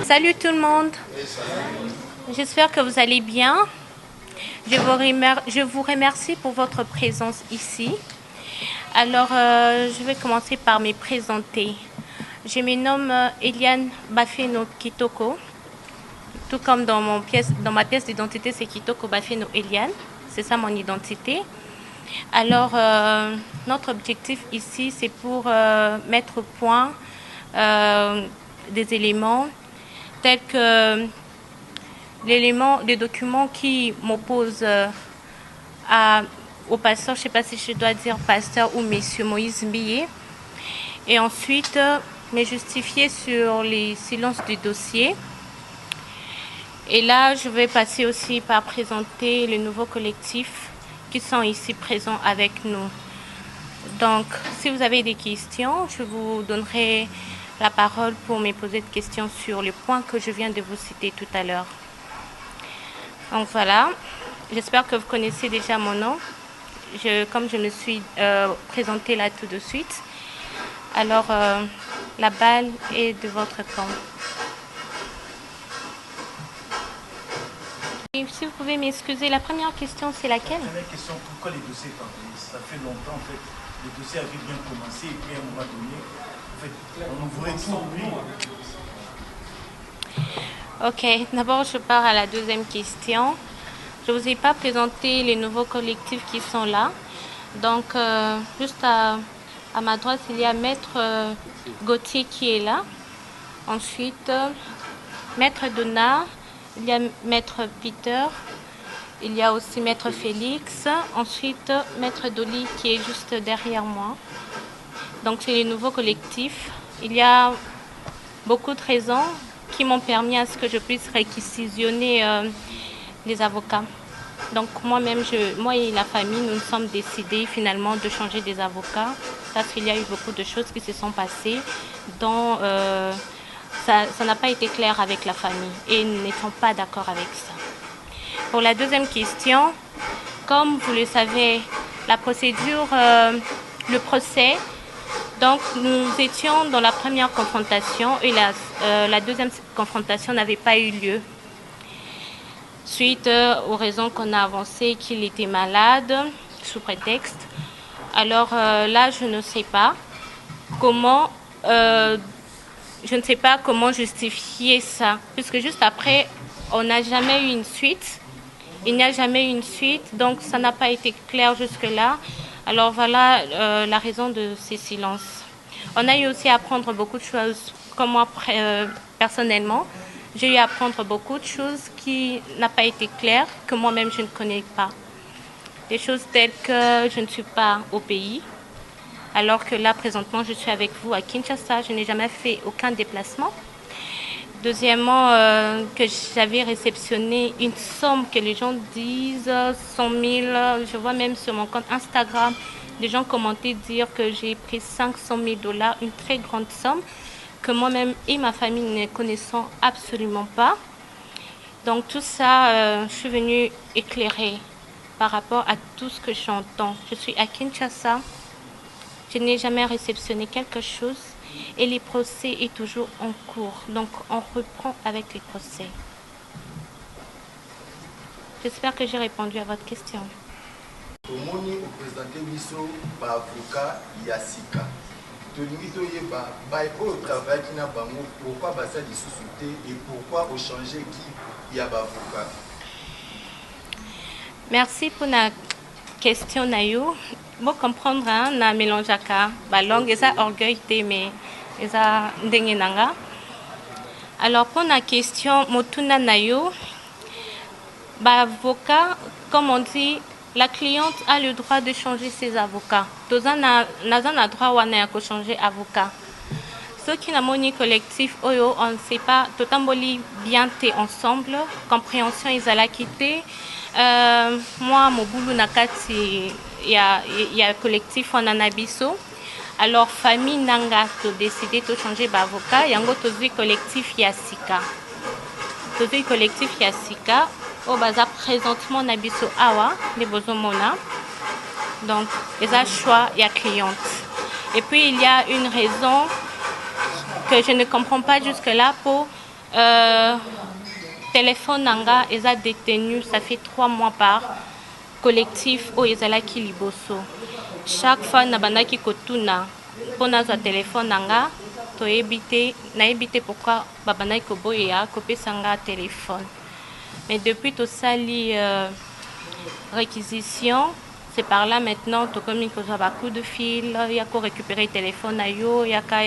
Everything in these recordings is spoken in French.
Salut tout le monde, j'espère que vous allez bien. Je vous remercie pour votre présence ici. Alors, je vais commencer par me présenter. Je me nomme Eliane Bafeno Kitoko, tout comme dans ma pièce d'identité, c'est Kitoko Bafeno Eliane. C'est ça mon identité. Alors, notre objectif ici, c'est pour mettre au point des éléments tels que des documents qui m'opposent au pasteur, je ne sais pas si je dois dire pasteur ou monsieur Moïse Mbiye, et ensuite me justifier sur les silences du dossier. Et là, je vais passer aussi par présenter les nouveaux collectifs qui sont ici présents avec nous. Donc, si vous avez des questions, je vous donnerai la parole pour me poser des questions sur le point que je viens de vous citer tout à l'heure. Donc voilà, j'espère que vous connaissez déjà mon nom, comme je me suis présentée là tout de suite. Alors, la balle est de votre camp. Et si vous pouvez m'excuser, la première question, c'est laquelle? La première question, pourquoi les dossiers tardent? Ça fait longtemps, en fait. Les dossiers avaient bien commencé et puis à un moment donné, en fait, on ouvrait tout. Ok, d'abord je pars à la deuxième question. Je ne vous ai pas présenté les nouveaux collectifs qui sont là. Donc, juste à ma droite, il y a Maître Gauthier qui est là. Ensuite, Maître Donat, il y a Maître Peter, il y a aussi Maître Félix. Ensuite, Maître Dolly qui est juste derrière moi. Donc, c'est les nouveaux collectifs. Il y a beaucoup de raisons qui m'ont permis à ce que je puisse réquisitionner les avocats. Donc moi-même, moi et la famille, nous nous sommes décidés finalement de changer des avocats parce qu'il y a eu beaucoup de choses qui se sont passées dont ça n'a pas été clair avec la famille et nous n'étions pas d'accord avec ça. Pour la deuxième question, comme vous le savez, la procédure, le procès, donc nous étions dans la première confrontation et la deuxième confrontation n'avait pas eu lieu. Suite aux raisons qu'on a avancées qu'il était malade, sous prétexte. Alors là, je ne sais pas comment justifier ça. Puisque juste après, on n'a jamais eu une suite. Il n'y a jamais eu une suite, donc ça n'a pas été clair jusque-là. Alors voilà la raison de ces silences. On a eu aussi à apprendre beaucoup de choses, comme moi personnellement. J'ai eu à apprendre beaucoup de choses qui n'ont pas été claires, que moi-même je ne connais pas. Des choses telles que je ne suis pas au pays, alors que là présentement je suis avec vous à Kinshasa, je n'ai jamais fait aucun déplacement. Deuxièmement, que j'avais réceptionné une somme que les gens disent 100 000. Je vois même sur mon compte Instagram des gens commenter dire que j'ai pris 500 000 $, une très grande somme que moi-même et ma famille ne connaissons absolument pas. Donc tout ça, je suis venue éclairer par rapport à tout ce que j'entends. Je suis à Kinshasa, je n'ai jamais réceptionné quelque chose. Et les procès est toujours en cours. Donc, on reprend avec les procès. J'espère que j'ai répondu à votre question. Comment vous présentez par avocat Yassika? Pourquoi ça discuter et pourquoi vous changez qui y a avocat? Merci pour la question, Nayo. Bon comprendre, na mélange à langue et ça orgueil mais ça ndengenanga. Alors pour la question motuna nayo, avocat, comme on dit, la cliente a le droit de changer ses avocats. Toza na droit wana ya ko changer avocat. Ceux qui n'ont pas collectif, on ne sait pas, totamboli bien t'es ensemble, compréhension ils allaient quitter. Moi, mon boulot nakati, il y a collectif en Anabiso. Alors, famille Nanga a décidé de changer d'avocat. Il y a un collectif Yassika. Le collectif Yassika. au baza présentement na biso awa les bozomona. Donc les choix il y a cliente. Et puis il y a une raison que je ne comprends pas jusque là pour téléphone nanga ils a détenu, ça fait 3 mois par collectif au ezalaki liboso. Chaque fois na bandaki kotuna pour notre téléphone nanga to éviter pourquoi babandaki koboya kopesanga téléphone. Mais depuis tout ça li réquisition, c'est par là maintenant to comme il coup de fil, il y a qu'à récupérer le téléphone à yo, yaka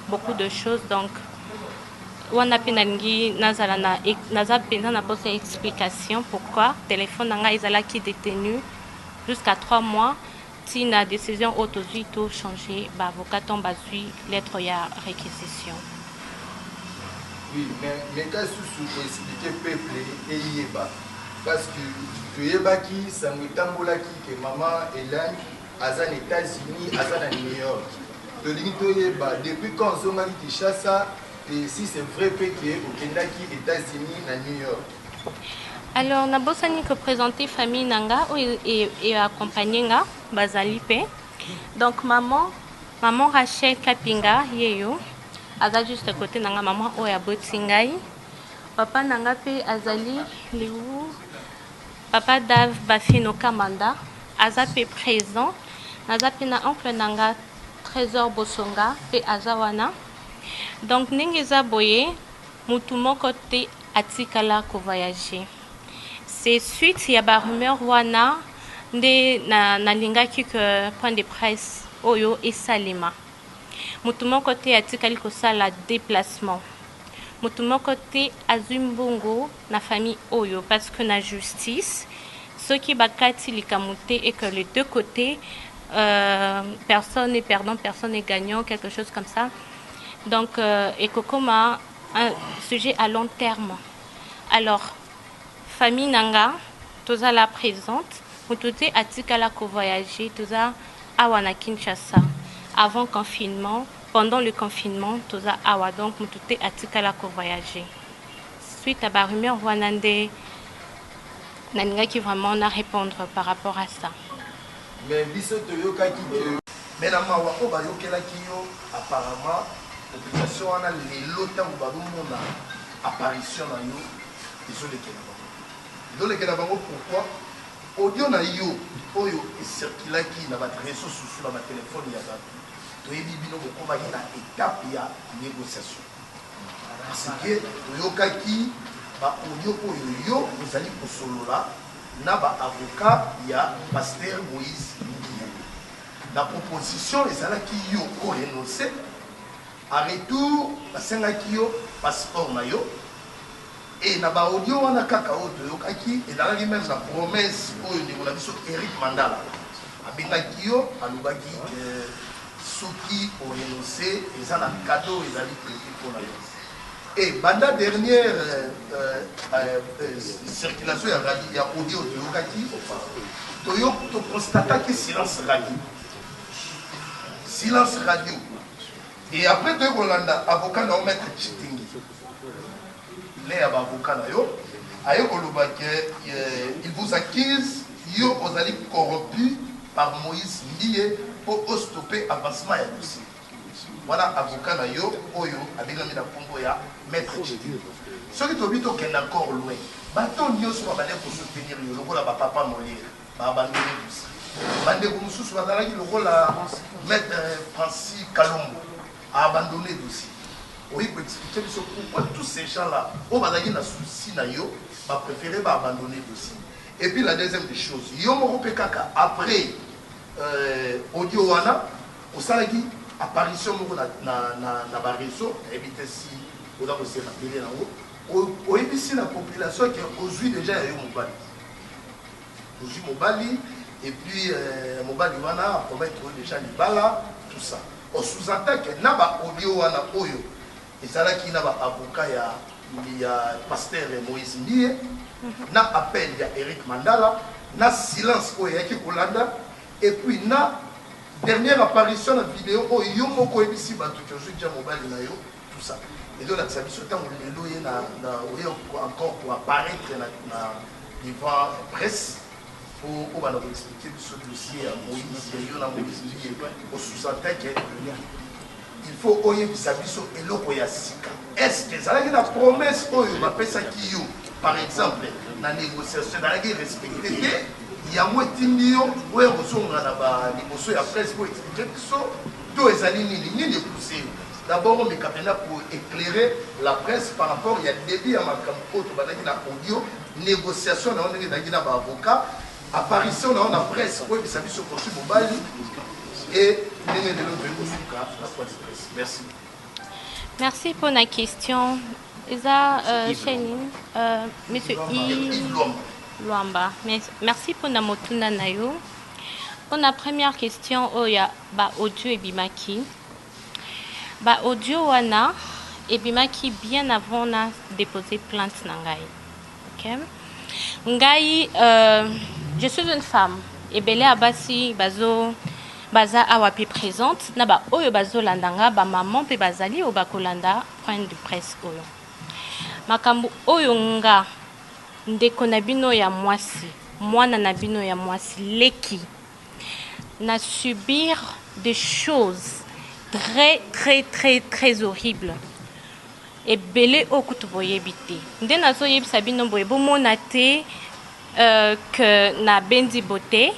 beaucoup de choses. Donc on a pinangi nazala naza penza na posa explication pourquoi téléphone nanga izala qui détenu jusqu'à 3 mois si la décision autosuite tout changer ba avocat tombe basui lettre ya réquisition. Oui, mais quand sous pour expliquer peuple et yeba parce que tu yeba qui ça me tambola qui que maman Hélène azan États-Unis azan New York. De l'ito yeba depuis quand on a dit Kinshasa. Et si c'est vrai que au Kenya qui États-Unis à New York. Alors na bosani que présenter famille nanga et accompagner nga bazalipe. Donc maman Rachel Kapinga yeyo aza juste à côté nanga maman oya botingai. Papa nanga pe azali liu. Papa Dave Bafino Kamanda aza pe présent. Naza pe na oncle nanga Trésor Bosonga pe azawana. Donc ningeza boye mutu moko te atikala ko voyager. C'est suite ya ba rumeur wana nde na lingaki que point de presse oyo esalema. Mutu moko te atikali ko sala déplacement. Mutu moko te azumbongo na famille oyo parce que na justice ce qui bakati likamute et que les deux côtés personne n'est perdant, personne n'est gagnant, quelque chose comme ça. Donc, Ekokoma, un sujet à long terme. Alors, famille Nanga, tous à la présente, vous tous atikala ko voyager, tous à Awana Kinshasa. Avant confinement, pendant le confinement, tous à Awa, donc vous tous atikala ko voyager. Suite à la rumeur, Wanande, Nanga qui vraiment n'a répondre par rapport à ça. Mais biso toyoka ki mais na mawa o ba yokela ki yo apparemment population wana lelo tango bazomona apparition na yo ezolekela bango pourquoi audio na yo oyo esirculaki na bareseau susu na batelefone ya bato toyebi bino bokomaki na étape ya négociation parce que toyokaki baaudio oyo yo ozali kosolola na baavocat ya Pasteur Moïse Ndiye. La proposition ezalaki yo o énoncé à retour basengaki yo passeport na yo et na ba audio wana kaka o toyokaki ezalaki même la promesse oyo ndeko na biso Eric Mandala abengaki yo alobaki soki o énoncé eza na cadeau ezali prévu pour na yo. Et banda dernière circulation il y a audio to constata que silence radio. Silence radio. Et après de Rolanda, avocat na maître Chitingi. Les avocats na yo, ayo koloba que il vous accuse yo ozali corrompu par Moïse Ndiye pour stopper avancement ya dossier. Voilà avocat na yo oyo abengami na kombo ya maître Chitingi. Ce qui tobi to kenda encore loin. Bato nyonso babale ko soutenir yo lokola ba papa Molière, ba bandeli dossier. Bande ko mususu bazalaki lokola maître Francis Kalombo a abandonné le dossier. Oui, pour expliquer pourquoi tous ces gens-là, on va dire na souci na yo, va préférer abandonner le dossier. Et puis la deuxième des choses, yo moko pekaka après audio wana, au salagi apparition moko na ba réseau, éviter si on a aussi rappelé là haut, au ébisi la population qui aujourd'hui déjà yo mobali. Aujourd'hui mobali et puis mobali wana promettre déjà les bala tout ça. On sous-entend que na ba audio wana oyo ezalaki na ba avocat ya Pasteur Moïse Ndiye na appel ya Eric Mandala na silence oyo yaki kolanda et puis na dernière apparition na vidéo oyo yo moko ebisi bato qui aujourd'hui mobile na yo tout ça ezolakisa biso ntango lelo ye oye encore pour apparaître devant presse po bana koexplike biso dossier ya Moïse yo na Moïse liye osusantake il faut oyebisa biso eloko ya sika est-ce que ezalaki na promesse oyo bapesaki yo par exemple na négociation ezalaki respecté te yango etindi yo oyo kozonga na baliboso ya presse po explike biso to ezali nini epousse yo d'abord on est capable pour éclairer la presse par rapport il y a début à ma campagne autour na audio négociation na on est na ba avocat apparition na presse pour que ça puisse se poursuivre au bal et merci. Merci pour la question. Isa Chenine, Monsieur Yves Luamba. Merci pour la motuna nayo. Pour la première question, oya ba audio et bimaki. Ba audio wana et bimaki bien avant na déposé plainte na ngai. OK? Ngai je suis une femme et belé abasi baza awapi présente na ba oyo bazo landanga ba maman pe bazali o bakolanda point de presse oyo. Makambu oyo nga ndeko na bino ya mwasi, mwana na bino ya mwasi leki na subir des choses très horribles. Et belé okutu boyebite. Nde nazo yebisa bino boye bomona te que na bendi beauté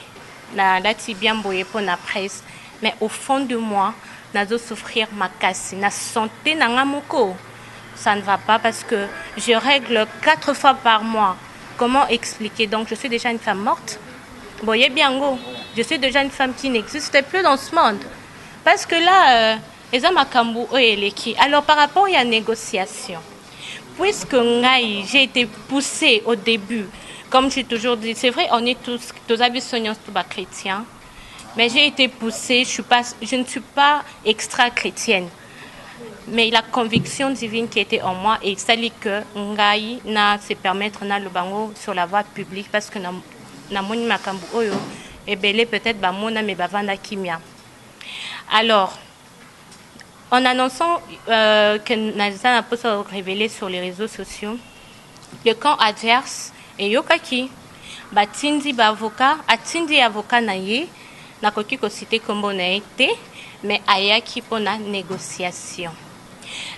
na lati bien boye pour na presse, mais au fond de moi nazo souffrir makasi na santé na ngamoko. Ça ne va pas parce que je règle 4 fois par mois. Comment expliquer? Donc je suis déjà une femme morte. Boye biango, je suis déjà une femme qui n'existe plus dans ce monde. Parce que là alors par rapport à la négociation, puisque j'ai été poussée au début, comme j'ai toujours dit, c'est vrai, on est tous chrétiens, mais j'ai été poussée, je ne suis pas extra chrétienne, mais la conviction divine qui était en moi et ça dit que ngai na se permettre na le bango sur la voie publique parce que na moni makambu oyo et belé peut-être ba mona me bavanda kimia. Alors en annonçant que Nazan a pu se révéler sur les réseaux sociaux, le camp adverse et Yokaki, Batindi avocat, Atindi avocat naye, n'a koki ko cité comme on a été, mais ayaki pour la négociation.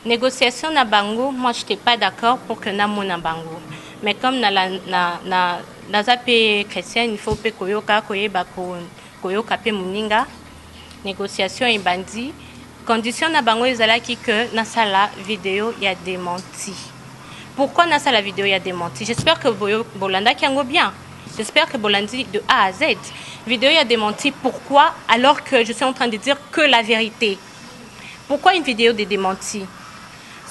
Négociation na bango, moi je n'étais pas d'accord pour que na mona bango. Mais comme na zape chrétien, il faut que koyoka koyeba koyoka pe muninga. Négociation et bandit. Condition na bango ezalaki que na sala vidéo y a démenti. Pourquoi na sala vidéo y a démenti? J'espère que Bolanda kiango bien. J'espère que Bolandi de A à Z. Vidéo y a démenti. Pourquoi? Alors que je suis en train de dire que la vérité. Pourquoi une vidéo de démenti?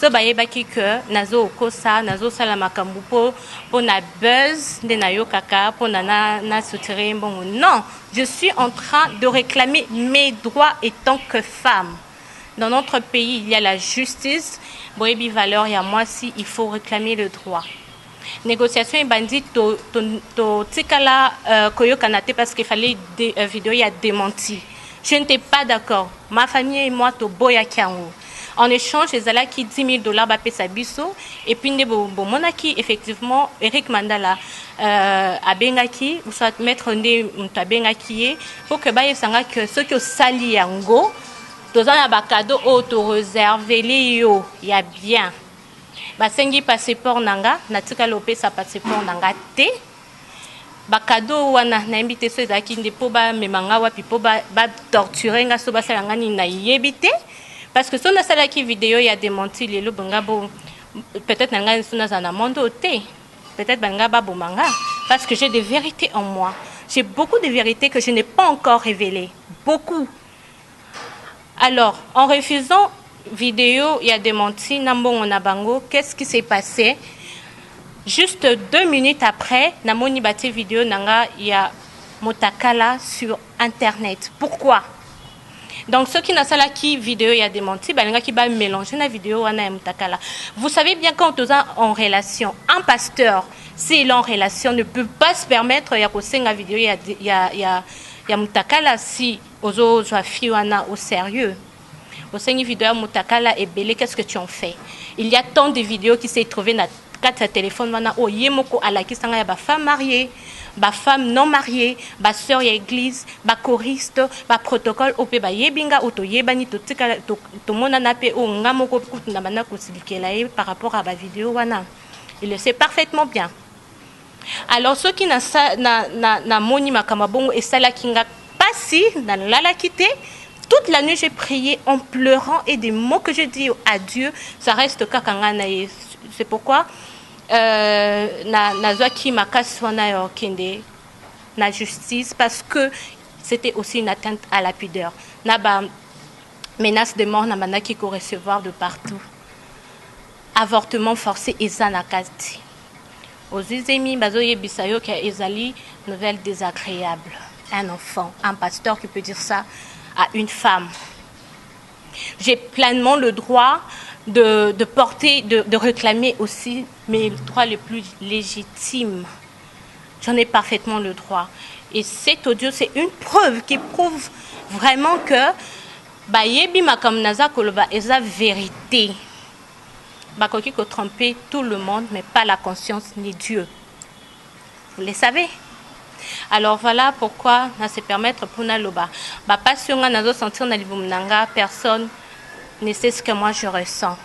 So bayebaki que nazo okosa nazo sala makambu po na buzz de na yo kaka po na soutenir bon. Non, je suis en train de réclamer mes droits en tant que femme. Dans notre pays, il y a la justice. Boyebi valeur ya moi si il faut réclamer le droit. Négociation et bandit to tikala koyo kanate parce qu'il fallait des vidéos y a démenti. Je n'étais pas d'accord. Ma famille et moi to boya kiango. En échange, les ala qui $10,000 bapé sa biso et puis ne monaki effectivement Eric Mandala a bengaki ou soit mettre ne tabengaki pour que baye sanga que ceux qui sali yango dans un abacado auto réservé yo ya bien. Basengi passeport nanga natika lopé sa passeport nanga te. Bakado wana na invité ceux qui ne po ba memanga wa pipo ba torturer nga so ba sala ni na yebité. Parce que si on a ça qui vidéo, il y a démenti les lobangabo. Peut-être nanga suna zana mondo te. Peut-être banga babo manga. Parce que j'ai des vérités en moi. J'ai beaucoup de vérités que je n'ai pas encore révélées. Beaucoup. Alors, en refusant vidéo, il y a démenti nambon on a bango. Qu'est-ce qui s'est passé? Juste 2 minutes après, namoni bati vidéo nanga il y a motakala sur internet. Pourquoi? Donc, ceux qui n'ont pas qui vidéo il y a démenti, ben qui va mélanger la vidéo wana mutakala. Vous savez bien quand on est en relation, un pasteur, s'il est en relation, ne peut pas se permettre ya kosenga vidéo il y a mutakala si ozo joa fi wana au sérieux. Au sein de vidéo Mutakala et Belé, qu'est-ce que tu en fais? Il y a tant de vidéos qui s'est trouvées dans quatre téléphones. Maintenant, oh yemoko alaki sanga ya ba femme mariée, ba femme non mariée, ba sœur ya église, ba choriste, ba protocole ope ba yebinga oto yebani to tika to mona na pe o ngamoko kutuna bana kosilikela par rapport à ba vidéo wana. Il le sait parfaitement bien. Alors ceux qui na moni makamabongo et sala kinga pasi na lala quitté. Toute la nuit, j'ai prié en pleurant et des mots que je dis à Dieu, ça reste kakangana. C'est pourquoi na zoaki makaswana yo kende na justice parce que c'était aussi une atteinte à la pudeur. Na ba menace de mort na manaki ko recevoir de partout. Avortement forcé ezanakati. Aux Izemi bazoye bisayo ka ezali nouvelle désagréable. Un enfant, un pasteur qui peut dire ça à une femme. J'ai pleinement le droit de porter, de réclamer aussi mes droits les plus légitimes. J'en ai parfaitement le droit. Et cet audio, c'est une preuve qui prouve vraiment que Bayebi Makamnaza Koloba est la vérité. Bakoki ko tromper tout le monde, mais pas la conscience ni Dieu. Vous le savez? Alors voilà pourquoi on se permettre pour Naloba. Ba passion na sentir na libumnanga, personne ne sait ce que moi je ressens.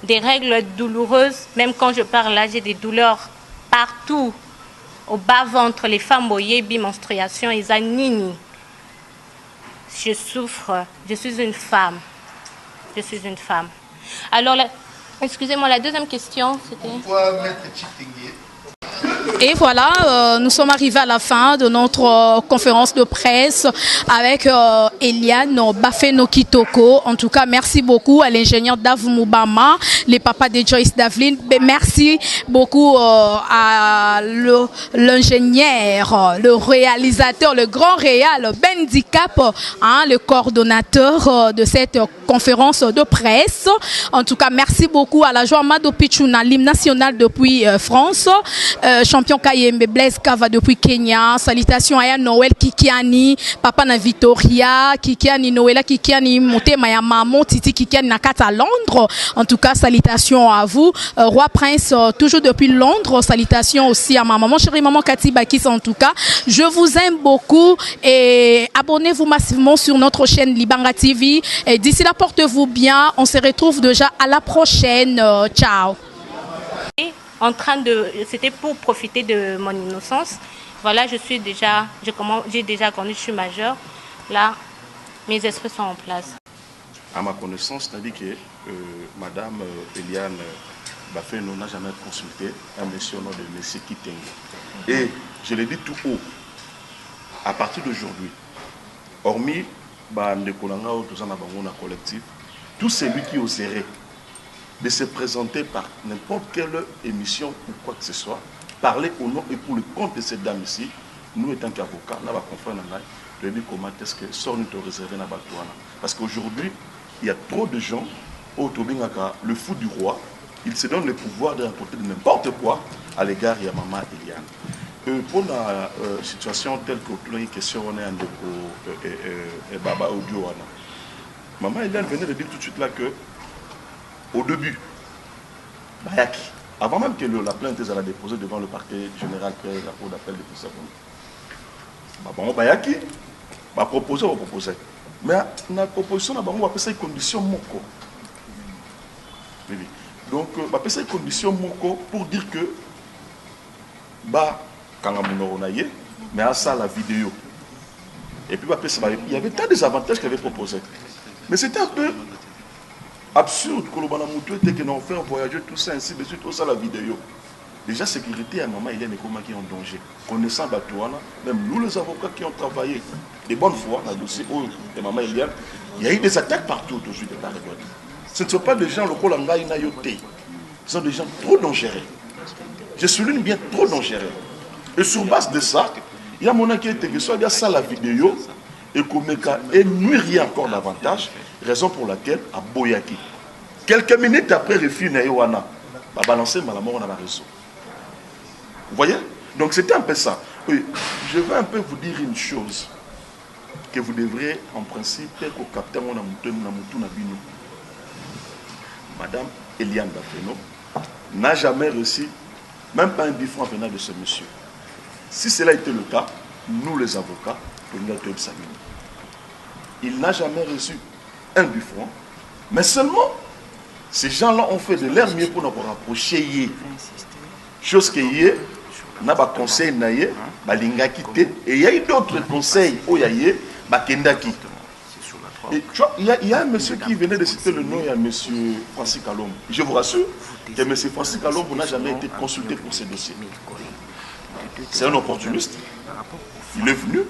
Des règles douloureuses, même quand je parle là, j'ai des douleurs partout. Au bas-ventre, les femmes voyaient bimenstruation, ils anini. Je souffre, je suis une femme. Je suis une femme. Alors, excusez-moi, la deuxième question, c'était... Pourquoi Maître Chitingué? Et voilà, nous sommes arrivés à la fin de notre conférence de presse avec Eliane Bafeno Kitoko. En tout cas, merci beaucoup à l'ingénieur Dav Moubama, les papas de Joyce Davlin. Merci beaucoup à l'ingénieur, le réalisateur, le grand réal Bendicap, hein, le coordonnateur de cette conférence de presse. En tout cas, merci beaucoup à la joie Mado Pichuna, l'hymne national depuis France, champion Kayembe Blaise Kava depuis Kenya. Salutations à Noël Kikiani, papa na Victoria, Kikiani Noëlla Kikiani, Motema ya Maman, Titi Kikiani Nakata à Londres. En tout cas, salutations à vous. Roi Prince, toujours depuis Londres. Salutations aussi à ma maman, chérie maman Cathy Bakis. En tout cas, je vous aime beaucoup et abonnez-vous massivement sur notre chaîne Libanga TV. Et d'ici là, portez-vous bien. On se retrouve déjà à la prochaine. Ciao. En train de, c'était pour profiter de mon innocence. Voilà, j'ai déjà grandi, je suis majeure. Là, mes esprits sont en place. À ma connaissance, c'est-à-dire que Madame Eliane Bafeno n'a jamais consulté un monsieur au nom de Monsieur Kitenge. Et je l'ai dit tout haut, à partir d'aujourd'hui, hormis Bandekolanga ou tout ça dans collectif, tout celui qui oserait de se présenter par n'importe quelle émission ou quoi que ce soit, parler au nom et pour le compte de cette dame ici, nous étant qu'avocats, nous avons confrère de dire comment est-ce que ça nous est réservé dans Batouana. Parce qu'aujourd'hui, il y a trop de gens, le fou du roi, il se donne le pouvoir de rapporter de n'importe quoi à l'égard de Maman Eliane. Pour la situation telle que toutes les questions on est en Baba Audio, Maman Eliane venait de dire tout de suite là que au début, Bayaki, avant même que la plainte soit déposée devant le parquet général près la cour d'appel de Tissabon, Bayaki va proposer. Mais la proposition, on va faire une condition moko. Donc, on va faire une condition moko pour dire que, quand on a mais à ça, la vidéo. Et puis, il y avait tant des avantages qu'il avait proposé. Mais c'était un peu absurde que l'on fait voyager tout ça ainsi de suite, tout ça la vidéo. Déjà, sécurité à Maman Eliane qui est en danger. Connaissant Batouana, même nous les avocats qui ont travaillé de bonne foi dans le dossier de Maman Eliane, il y a eu des attaques partout aujourd'hui de la région. Ce ne sont pas des gens locaux en Gaïnayoté. Ce sont des gens trop dangereux. Je souligne bien trop dangereux. Et sur base de ça, il y a mon qui était que soit il y a ça la vidéo et Komeka et nuire encore davantage. Raison pour laquelle, à Boyaki, quelques minutes après le film Naïwana, va balancer ma mort dans la réseau. Vous voyez? Donc c'était un peu ça. Oui, je vais un peu vous dire une chose. que vous devrez en principe capter mon Nabino. Madame Eliane Bafeno n'a jamais reçu même pas un bifron venant de ce monsieur. Si cela était le cas, nous les avocats, il n'a jamais reçu un bifron, mais seulement ces gens-là ont fait de leur mieux pour nous rapprocher. Chose que y n'a pas conseil naïe, balinga quitté, et il y a eu d'autres conseils où il y a eu bakendaki. Et tu vois, il y a un monsieur qui venait de citer le nom, il y a monsieur Francis Kalombo. Je vous rassure que monsieur Francis Kalombo n'a jamais été consulté pour ce dossier. C'est un opportuniste. Il est venu,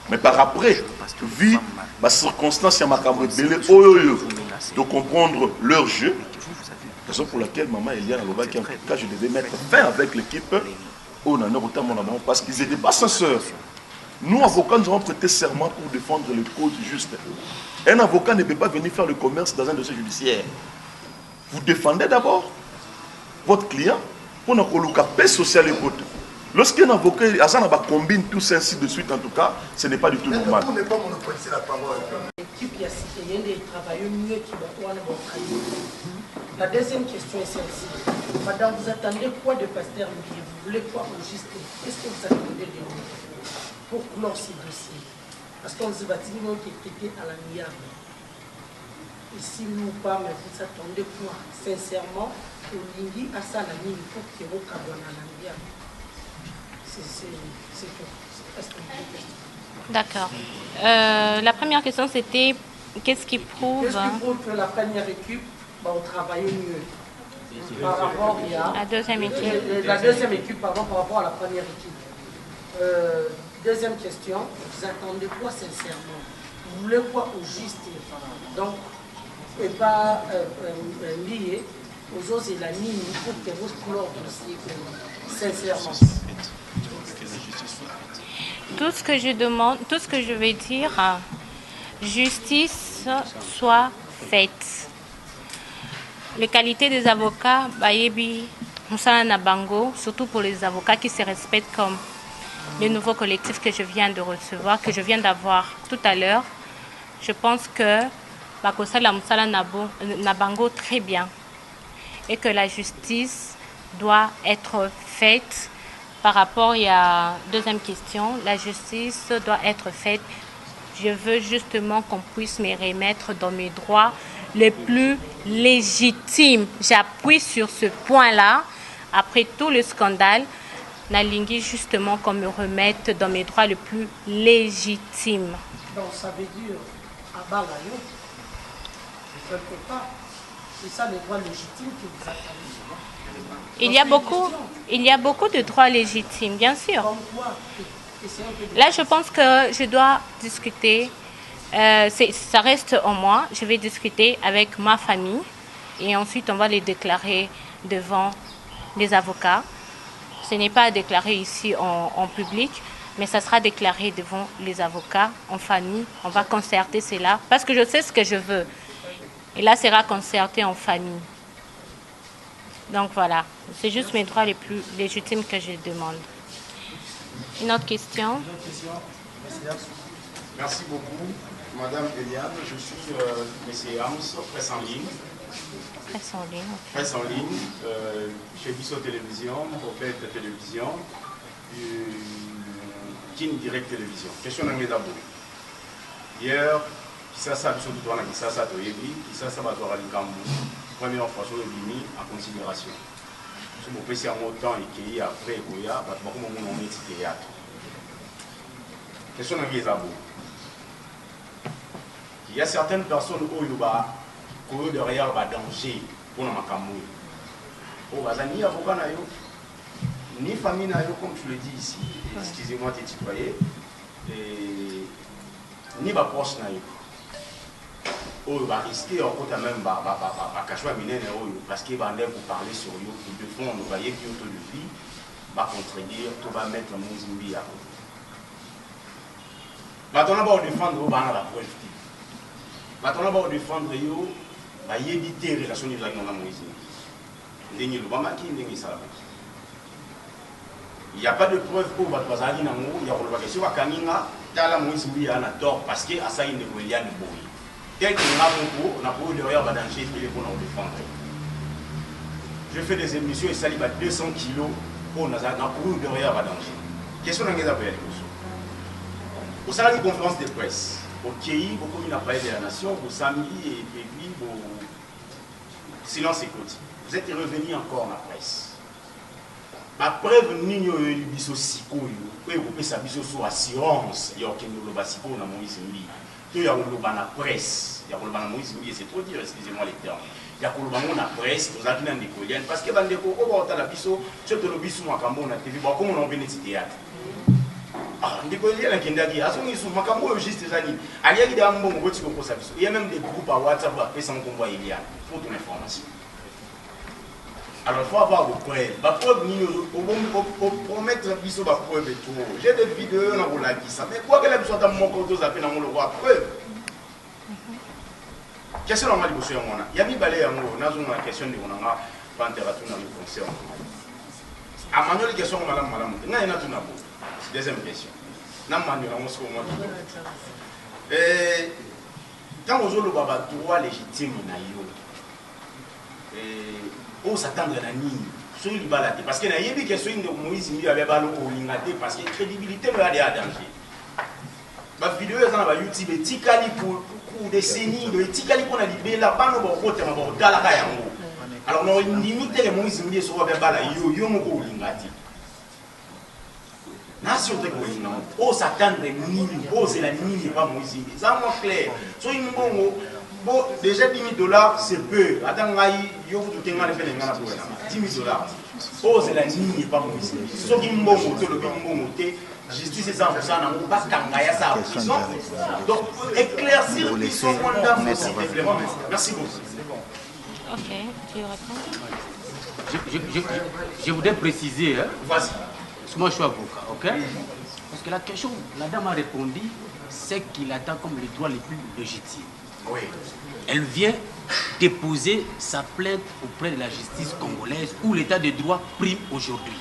mais par après, vu la circonstance, il y a ma camarade de comprendre leur jeu. Raison pour laquelle maman Eliane Aloba, qui en tout cas, je devais mettre fin avec l'équipe parce qu'ils n'étaient pas sincères. Nous, avocats, nous avons prêté serment pour défendre le code juste. Un avocat ne peut pas venir faire le commerce dans un dossier judiciaire. Vous défendez d'abord votre client pour ne pas paix sociale et côté. Lorsqu'un avocat combine tout ça ainsi de suite, en tout cas, ce n'est pas du tout normal. Pour ne pas monopoliser la parole. La deuxième question est celle-ci. Madame, vous attendez quoi de Pasteur Ndié? Vous voulez quoi au juste? Qu'est-ce que vous attendez de nous pour clore ces dossiers? Parce qu'on se bâtit qui était à la miable. Ici, nous pas, mais vous attendez quoi? Sincèrement, au Lingui, à ça, la ligne, pour qu'il y ait au Kabon à la miable. C'est tout. D'accord. La première question, c'était qu'est-ce qui prouve... Qu'est-ce qui prouve que la première équipe va travailler mieux par rapport à la deuxième équipe? La deuxième équipe, pardon, par rapport à la première équipe. Deuxième question, vous attendez quoi sincèrement? Vous voulez quoi au juste? Donc, et pas lié aux autres et la ligne pour que vous clore aussi sincèrement. Tout ce que je demande, tout ce que je vais dire, justice soit faite. Les qualités des avocats, Bayebi, Moussa Nabango, surtout pour les avocats qui se respectent comme le nouveau collectif que je viens de recevoir, que je viens d'avoir tout à l'heure, je pense que Bakosala Moussa Nabango très bien et que la justice doit être faite. Par rapport à la deuxième question, la justice doit être faite. Je veux justement qu'on puisse me remettre dans mes droits les plus légitimes. J'appuie sur ce point-là. Après tout le scandale, Nalingi justement qu'on me remette dans mes droits les plus légitimes. Donc ça veut dire, à Balayo, quelque part, c'est ça les droits légitimes que vous attendez. Il y a beaucoup de droits légitimes, bien sûr. Là, je pense que je dois discuter, ça reste en moi, je vais discuter avec ma famille et ensuite on va les déclarer devant les avocats. Ce n'est pas déclaré ici en public, mais ça sera déclaré devant les avocats, en famille. On va concerter cela parce que je sais ce que je veux. Et là, ça sera concerté en famille. Donc voilà, c'est juste mes droits les plus légitimes que je demande. Une autre question? Merci beaucoup, Madame Eliane. Je suis M. Ams, presse en ligne. Presse en ligne. Okay. Presse en ligne, chez Bissot Télévision, Prophète Télévision, Kin Direct Télévision. Question d'abord. Hier, ça a été ça première fois sur le Bini en considération. Je me pèse en temps et qui après Goya, on est théâtre. Question il y a certaines personnes qui ont derrière un danger pour nous. Ni avocat, ni famille, comme tu le dis ici, excusez-moi de tutoyer, ni proche. On va risquer en côté même parce qu'il va pour parler sur eux, pour défendre, on va y aller de vie, va contredire, tout va mettre en Mozambique à côté. Maintenant, on va défendre au banc la preuve. Maintenant, on va défendre eux, va y éviter les relations avec la Mozambique. Il n'y a pas de preuve pour votre bazar, il y a une question à Kanina, tala Moïse Mbi a tort parce que à ça il ne voulait rien de beau. Tel que on a pour derrière va danger il est pour nous défendre. Je fais des émissions et ça libre 200 kilos pour nous pour derrière va danger. Question dans les appels au sein de conférence de presse au KI au commune appareil de la nation au Sami et puis au silence écoute. Vous êtes revenu encore dans la presse. Après venir au biso siko yo et vous sa biso sur assurance il y a aucun loba siko na Moïse Mbi to ya loba na presse ya loba na Moïse Mbi c'est trop dire excusez-moi les termes ya loba na presse aux akina ndikolienne parce que bandeko ko ba otala biso surtout le biso makambo na TV ba comme on vient de théâtre ah ndikolienne kindaki asongi su makambo yo juste zani ali ya kida mbongo boti ko sa biso il y a même des groupes à WhatsApp ba pesa nkombo il y a pour ton information. Alors, il faut avoir vos preuves. La preuve, on promettre la preuve et tout. J'ai des vidéos dans vos likes. Mais quoi que la personne dans mon compte, vous avez dans mon roi preuve. Question normale, vous savez, il y a mis balai en haut. Nous avons une question de mon anga, température dans le conseil. À Manuel, question de madame. Il y a une deuxième question. Nous avons une question. Quand vous avez le droit légitime, pour s'attendre à la ligne, sur le balade. Parce que y a des questions de Moïse Mbi avait balo au lingate parce que crédibilité me a des danger. Ma vidéo est dans YouTube et tikali pour décennies de tikali pour la libérer la panne au côté ma bon dans la kayango. Alors on limite les Moïse Mbi sur le bala yo mo ko lingate. Nation de Moïse pour s'attendre à la ligne, poser la ligne pas Moïse Mbi. Ça moi clair. So une bon bon, déjà $10,000, c'est peu. Attends, il y a 10 000 $. Pose la ligne, pas Moïse. Ce qui me monte, le monté, justice c'est ça, on va pas kangaya ça en prison. Donc, éclaircir les son mandat, merci beaucoup. Ok, tu réponds. Je voudrais préciser, hein, parce que moi je suis avocat, ok? Parce que la question, la dame a répondu, c'est qu'il attend comme les droits les plus légitimes. oui. Elle vient déposer sa plainte auprès de la justice congolaise où l'état de droit prime aujourd'hui.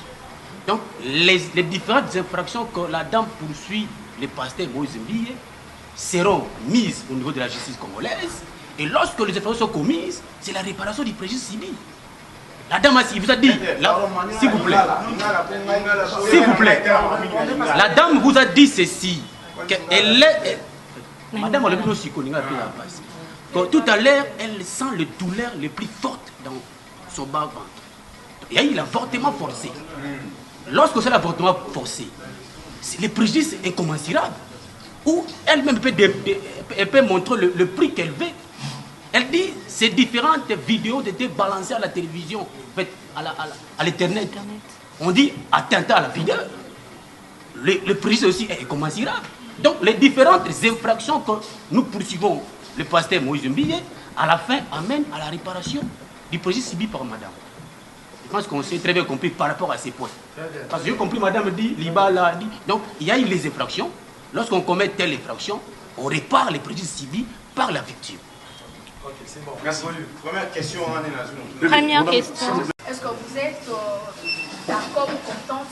Donc, les différentes infractions que la dame poursuit le pasteur Moïse Mbi seront mises au niveau de la justice congolaise. Et lorsque les infractions sont commises, c'est la réparation du préjudice subi. La dame vous a dit, s'il vous plaît, la dame vous a dit ceci, qu'elle est... Madame, elle aussi tout à l'heure, elle sent les douleurs les plus fortes dans son bas-ventre. Il y a eu l'avortement forcé. Lorsque c'est l'avortement forcé, le préjudice est incommensurable. Ou elle-même peut montrer le prix qu'elle veut. Elle dit ces différentes vidéos étaient balancées à la télévision, à l'internet. On dit attentat à la vidéo. Le préjudice aussi est incommensurable. Donc les différentes infractions que nous poursuivons le pasteur Moïse Mbi, à la fin, amène à la réparation du préjudice subi par madame. Je pense qu'on s'est très bien compris par rapport à ces points. Parce que j'ai compris, madame dit, Libala dit. Donc, il y a eu les infractions. Lorsqu'on commet telle infraction, on répare les préjudices subis par la victime. Ok, c'est bon. Merci. Première question. Première question. Est-ce que vous êtes d'accord ou contente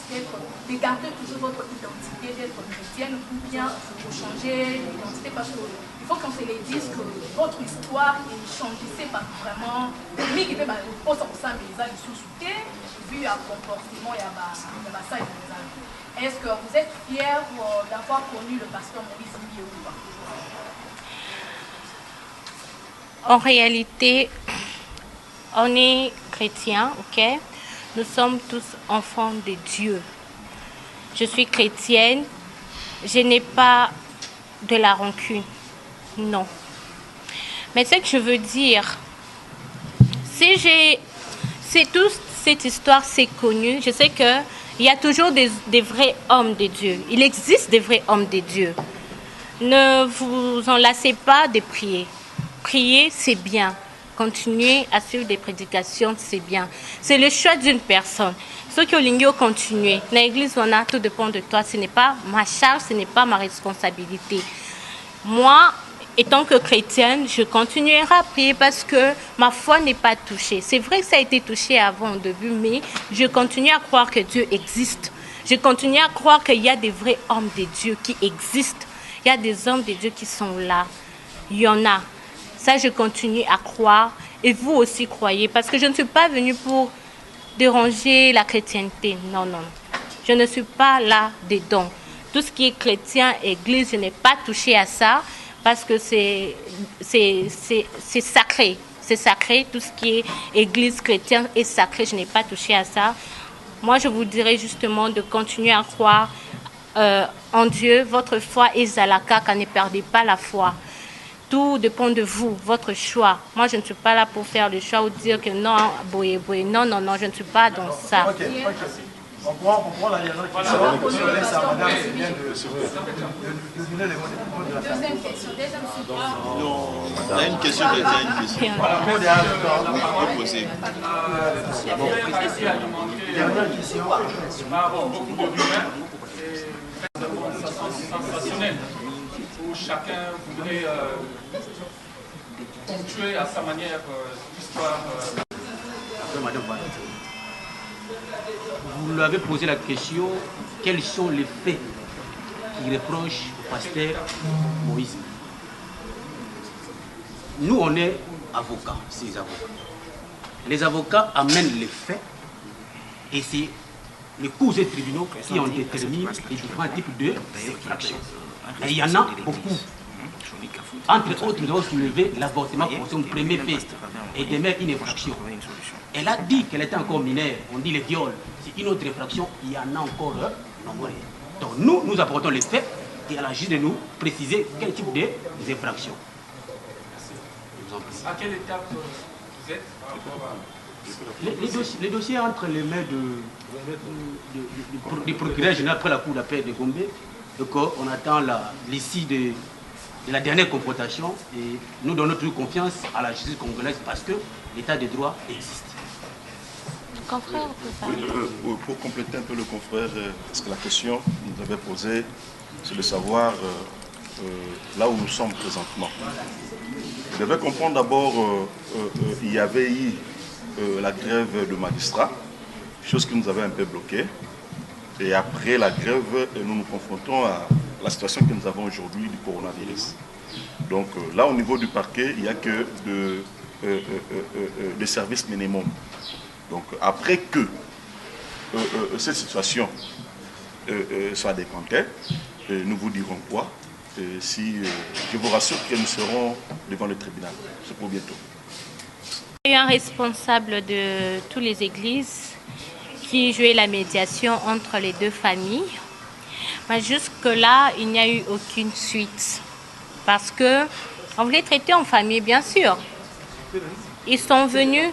de garder toujours votre identité, d'être chrétienne, ou bien vous changer l'identité parce que il faut qu'on se les dise que votre histoire est changée par vraiment mais qui était pour ça mais ils sous-souté vu un comportement il y a ça est-ce que vous êtes fiers d'avoir connu le pasteur Moïse Mbi ou pas? En réalité, on est chrétiens, ok? Nous sommes tous enfants de Dieu. Je suis chrétienne, je n'ai pas de la rancune. Non. Mais ce que je veux dire, c'est toute cette histoire, c'est connu. Je sais qu'il y a toujours des vrais hommes de Dieu. Il existe des vrais hommes de Dieu. Ne vous en lassez pas de prier. Prier, c'est bien. Continuer à suivre des prédications, c'est bien. C'est le choix d'une personne. Ceux qui ont continué, l'église, tout dépend de toi. Ce n'est pas ma charge, ce n'est pas ma responsabilité. Moi, étant que chrétienne, je continuerai à prier parce que ma foi n'est pas touchée. C'est vrai que ça a été touché avant au début, mais je continue à croire que Dieu existe. Je continue à croire qu'il y a des vrais hommes de Dieu qui existent Il y a des hommes de Dieu qui sont là. Il y en a. Ça, je continue à croire. Et vous aussi croyez. Parce que je ne suis pas venue pour déranger la chrétienté. Non, non. Je ne suis pas là dedans. Tout ce qui est chrétien, église, je n'ai pas touché à ça. Parce que c'est sacré. C'est sacré. Tout ce qui est église chrétienne est sacré. Je n'ai pas touché à ça. Moi, je vous dirais justement de continuer à croire en Dieu. Votre foi est zalaka, car ne perdez pas la foi. Tout dépend de vous, votre choix. Moi, je ne suis pas là pour faire le choix ou dire que non, boye, boye. Non, non, non, je ne suis pas dans ça. Ok. On prend la dernière question. On laisse à madame qui vient de donner les mots de la famille. Deuxième question. Non, on a une question, mais il y a une question. Voilà, on derrière le temps. On peut poser. Dernière question. Sensationnel, où chacun voudrait ponctuer à sa manière l'histoire. Madame, vous lui avez posé la question, quels sont les faits qui reprochent au pasteur Moïse? Nous, on est avocats, ces avocats. Les avocats amènent les faits et c'est les cours et tribunaux qui ont déterminé les différents types d'infractions. Et il y en a beaucoup. Entre autres, nous avons soulevé l'avortement pour son premier fait et demeure une infraction. Elle a dit qu'elle était encore mineure. On dit les viols. C'est une autre infraction. Il y en a encore nombreux. Donc nous apportons les faits et à la juge de nous préciser quel type d'infraction. À quelle étape vous êtes par rapport à... Les dossiers entre les mains du procureur général après la cour d'appel de Gombe. Donc on attend l'issue de la dernière confrontation et nous donnons toujours confiance à la justice congolaise parce que l'état de droit existe. Confrère, pour compléter un peu le confrère, parce que la question que nous avait posée, c'est de savoir là où nous sommes présentement. Vous devez comprendre d'abord, il y avait eu la grève de magistrats, chose qui nous avait un peu bloqué. Et après la grève, nous nous confrontons à la situation que nous avons aujourd'hui du coronavirus. Donc là, au niveau du parquet, il n'y a que des services minimums. Donc après que cette situation soit décomptée, nous vous dirons quoi. Si je vous rassure que nous serons devant le tribunal. C'est pour bientôt. Il y a un responsable de toutes les églises qui jouait la médiation entre les deux familles. Mais jusque-là, il n'y a eu aucune suite. Parce que on voulait traiter en famille, bien sûr. Ils sont venus.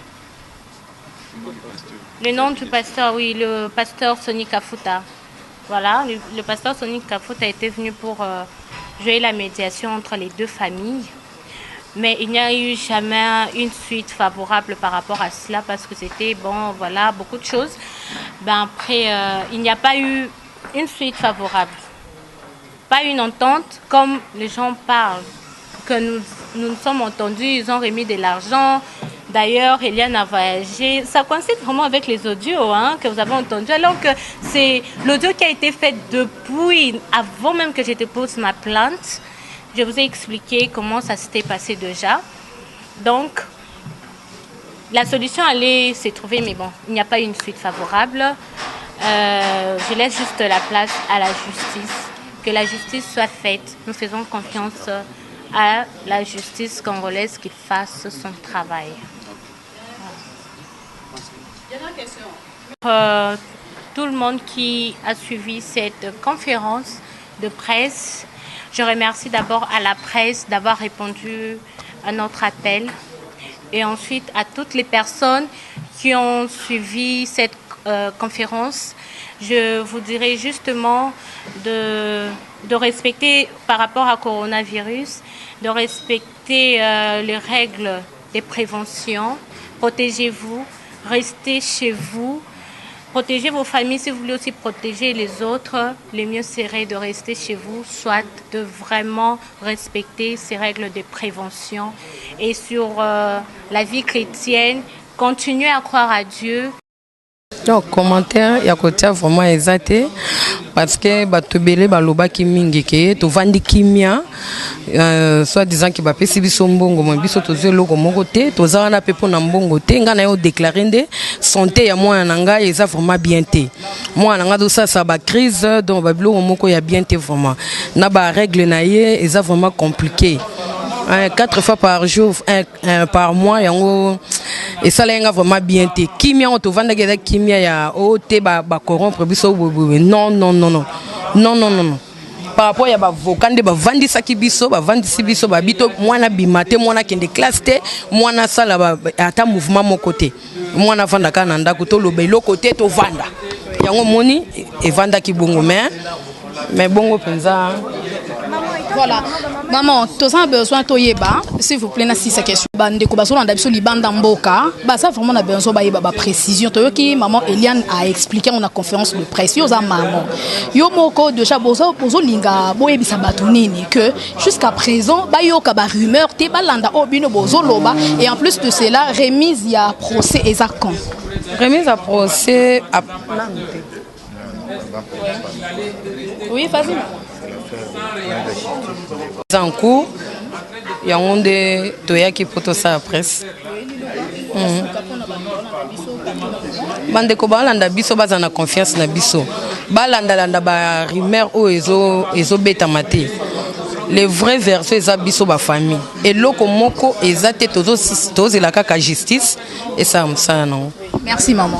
Le nom du pasteur, oui, le pasteur Sonny Kafuta. Voilà, le pasteur Sonny Kafuta était venu pour jouer la médiation entre les deux familles. Mais il n'y a eu jamais une suite favorable par rapport à cela parce que c'était, bon, voilà, beaucoup de choses. Ben après, il n'y a pas eu une suite favorable. Pas une entente comme les gens parlent. Que nous nous sommes entendus, ils ont remis de l'argent. D'ailleurs, Eliane a voyagé. Ça coïncide vraiment avec les audios que vous avez entendus. Alors que c'est l'audio qui a été fait depuis, avant même que je dépose ma plainte. Je vous ai expliqué comment ça s'était passé déjà. Donc, la solution allait se trouver, mais bon, il n'y a pas eu une suite favorable. Je laisse juste la place à la justice. Que la justice soit faite. Nous faisons confiance à la justice congolaise qui fasse son travail. Dernière question. Tout le monde qui a suivi cette conférence de presse, je remercie d'abord à la presse d'avoir répondu à notre appel et ensuite à toutes les personnes qui ont suivi cette conférence. Je vous dirais justement de respecter par rapport à coronavirus, de respecter les règles de prévention. Protégez-vous, restez chez vous. Protégez vos familles si vous voulez aussi protéger les autres. Le mieux serait de rester chez vous, soit de vraiment respecter ces règles de prévention. Et sur la vie chrétienne, continuez à croire à Dieu. Donc, commentaire, il y a côté vraiment exact parce que batobele baloba ki mingi ke to vandi kimia soit disant que ba pesi biso mbongo mo biso to zelo ko moko te to za na pepo na mbongo te nga na yo déclarer nde santé ya moi na nga eza vraiment bien te moi na nga do ça ba crise donc ba bilo moko ya bien te vraiment na ba règle na ye eza vraiment compliqué 4 fois par jour par mois yango et ça là vraiment bien te kimia on to vanda ke kimia ya o te ba corrompre biso non non non non non non non par rapport ya ba vokande ba vandisa ki biso ba vandisi biso ba bito mwana bimate mwana kende classe te mwana sala ba ata mouvement mon côté mwana vanda kana ndako to lobe lo côté to vanda yango moni e vanda ki bongo mais bongo penza. Voilà, maman, tous en besoin toyeba, s'il vous plaît, si c'est question bande ko baso landa biso libanda mboka, ba ça vraiment on a besoin ba précision. Toyoki maman Eliane a expliqué on a conférence de presse yo za maman. Yo moko déjà bozo linga boyebisa batu nini que jusqu'à présent ba yo ka ba rumeur te ba landa obino bozo loba et en plus de cela remise ya procès exact. Remise à procès à oui, vas-y. En cours, il y a un de toya qui poto ça presse. Bande ko balanda biso bazana confiance na biso. Balanda ba rumeur o ezo beta maté. Les vrais versos eza biso ba famille. Et loko moko eza te tozo la kaka justice et ça non. Merci maman.